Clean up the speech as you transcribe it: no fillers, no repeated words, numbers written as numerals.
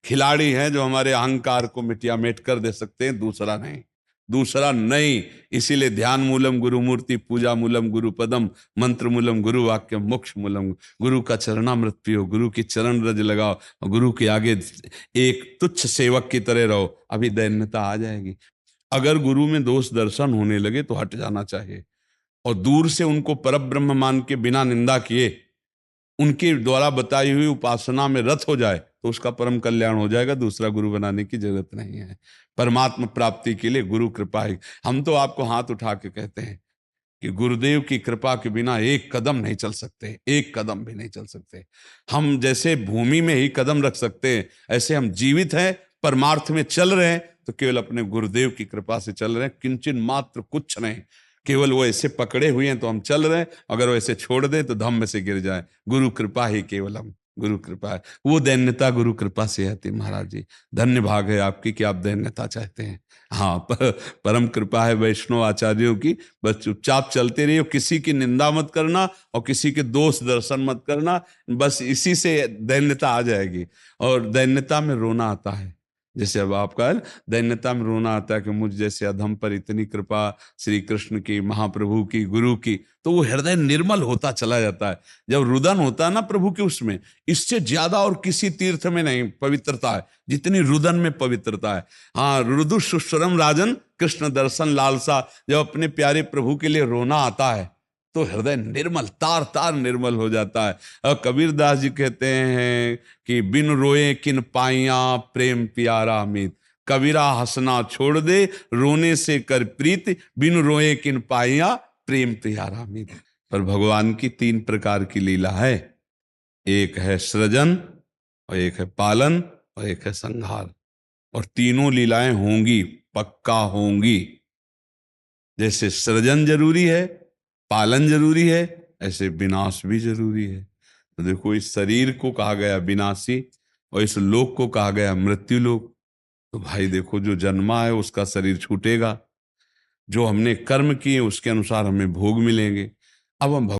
खिलाड़ी हैं जो हमारे अहंकार को मिटिया मेट कर दे सकते हैं, दूसरा नहीं, दूसरा नहीं। इसीलिए ध्यान मूलम गुरु मूर्ति, पूजा मूलम गुरु पदम, मंत्र मूलम गुरु वाक्य, मोक्ष मूलम गुरु का चरणामृत पियो, गुरु की चरण रज लगाओ और गुरु के आगे एक तुच्छ सेवक की तरह रहो, अभी दैन्यता आ जाएगी। अगर गुरु में दोष दर्शन होने लगे तो हट जाना चाहिए, और दूर से उनको परब्रह्म मान के बिना निंदा किए उनके द्वारा बताई हुई उपासना में रत हो जाए तो उसका परम कल्याण हो जाएगा। दूसरा गुरु बनाने की जरूरत नहीं है। परमात्मा प्राप्ति के लिए गुरु कृपा ही। हम तो आपको हाथ उठा के कहते हैं कि गुरुदेव की कृपा के बिना एक कदम नहीं चल सकते, एक कदम भी नहीं चल सकते। हम जैसे भूमि में ही कदम रख सकते हैं, ऐसे हम जीवित हैं, परमार्थ में चल रहे हैं तो केवल अपने गुरुदेव की कृपा से चल रहे हैं, किंचन मात्र कुछ नहीं। केवल वो ऐसे पकड़े हुए हैं तो हम चल रहे हैं, अगर वो ऐसे छोड़ दें तो धम्म से गिर जाए। गुरु कृपा ही केवलम, गुरु कृपा है। वो दैन्यता गुरु कृपा से आती। महाराज जी धन्य भाग है आपकी कि आप दैन्यता चाहते हैं। हाँ, परम कृपा है वैष्णव आचार्यों की। बस चुपचाप चलते रहिए, किसी की निंदा मत करना और किसी के दोष दर्शन मत करना, बस इसी से दैन्यता आ जाएगी। और दैन्यता में रोना आता है, जैसे अब आपका दैन्यता में रोना आता है कि मुझ जैसे अधम पर इतनी कृपा श्री कृष्ण की, महाप्रभु की, गुरु की, तो वो हृदय निर्मल होता चला जाता है। जब रुदन होता है ना प्रभु के, उसमें इससे ज्यादा और किसी तीर्थ में नहीं पवित्रता है जितनी रुदन में पवित्रता है। हाँ, रुदु सुस्वरम राजन, कृष्ण दर्शन लालसा, जब अपने प्यारे प्रभु के लिए रोना आता है तो हृदय निर्मल, तार तार निर्मल हो जाता है। और कबीरदास जी कहते हैं कि बिन रोए किन पाइया प्रेम प्यारा अमित, कबीरा हंसना छोड़ दे रोने से कर प्रीत, बिन रोए किन पाइया प्रेम प्यारा अमित। पर भगवान की तीन प्रकार की लीला है, एक है सृजन और एक है पालन और एक है संहार। और तीनों लीलाएं होंगी, पक्का होंगी। जैसे सृजन जरूरी है, पालन जरूरी है, ऐसे विनाश भी जरूरी है। तो देखो, इस शरीर को कहा गया विनाशी और इस लोक को कहा गया मृत्यु लोक। तो भाई देखो, जो जन्मा है उसका शरीर छूटेगा, जो हमने कर्म किए उसके अनुसार हमें भोग मिलेंगे। अब हम